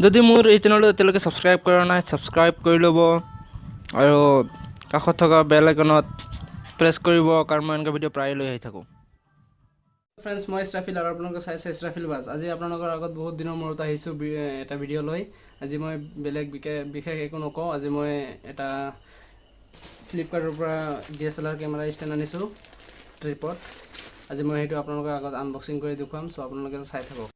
যদি মোৰ এই চেনেলটো এতিয়ালৈকে ছাবস্ক্ৰাইব কৰা নাই ছাবস্ক্ৰাইব কৰি ল'ব আৰু কাষত থকা বেল আইকনত প্ৰেছ কৰিব কাৰণ মই এনেকুৱা ভিডিঅ' প্ৰায় লৈ আহি থাকোঁ। ফ্ৰেণ্ডছ, মই ইছৰাফিল আৰু আপোনালোকে চাইছে ইছৰাফিল বাজ। আজি আপোনালোকৰ আগত বহুত দিনৰ মূৰত আহিছোঁ এটা ভিডিঅ' লৈ। আজি মই বেলেগ বিশেষ একো নকওঁ। আজি মই এটা ফ্লিপকাৰ্টৰ পৰা DSLR কেমেৰা ষ্টেণ্ড আনিছোঁ ট্ৰিপত। আজি মই সেইটো আপোনালোকৰ আগত আনবক্সিং কৰি দেখুৱাম, চ' আপোনালোকে চাই থাকক।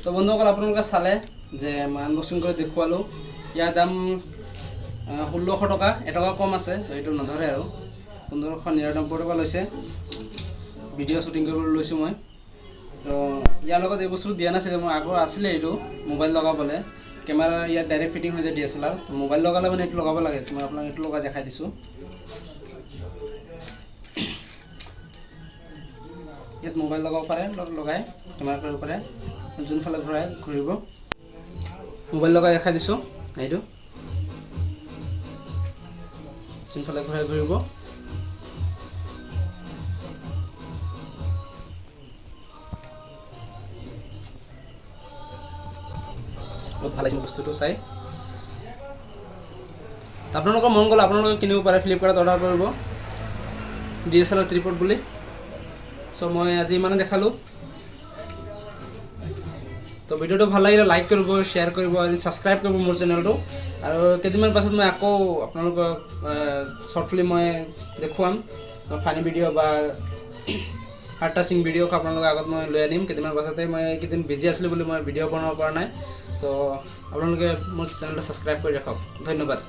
তো বন্ধুসকল, আপোনালোকে চালে যে মই আনবক্সিং কৰি দেখুৱালোঁ। ইয়াৰ দাম 1600 টকা, এটকা কম আছে, এইটো নধৰে আৰু 1599 টকা লৈছে। ভিডিঅ' শ্বুটিং কৰিবলৈ লৈছোঁ মই। তো ইয়াৰ লগত এই বস্তু দিয়া নাছিলে, মোৰ আগৰ আছিলে এইটো মোবাইল লগাবলৈ। কেমেৰা ইয়াত ডাইৰেক্ট ফিটিং হৈ যায় DSLR। তো মোবাইল লগালে মানে এইটো লগাব লাগে। মই আপোনাক এইটো লগাই দেখাই দিছোঁ। ইয়াত মোবাইল লগাব পাৰে, লগাই কেমেৰা কৰিব পাৰে। যোনফালে ঘূৰিব মোবাইল লগাই দেখাই দিছোঁ। এইটো যোনফালে ঘূৰিব। বহুত ভাল লাগিছে বস্তুটো চাই। আপোনালোকৰ মন গ'লে আপোনালোকে কিনিব পাৰে, ফ্লিপকাৰ্টত অৰ্ডাৰ কৰিব DSLR ট্ৰিপড বুলি। চ' মই আজি ইমানে দেখালোঁ। তো ভিডিঅ'টো ভাল লাগিলে লাইক কৰিব, শ্বেয়াৰ কৰিব আৰু ছাবস্ক্ৰাইব কৰিব মোৰ চেনেলটো। আৰু কেইদিনমান পাছত মই আকৌ আপোনালোকক শ্বৰ্ট ফিল্ম মই দেখুৱাম, ফানি ভিডিঅ' বা হাৰ্ট টাচিং ভিডিঅ' আপোনালোকৰ আগত মই লৈ আনিম কেইদিনমান পাছতে। মই এইকেইদিন বিজি আছিলোঁ বুলি মই ভিডিঅ' বনাব পৰা নাই। চ' আপোনালোকে মোৰ চেনেলটো ছাবস্ক্ৰাইব কৰি ৰাখক। ধন্যবাদ।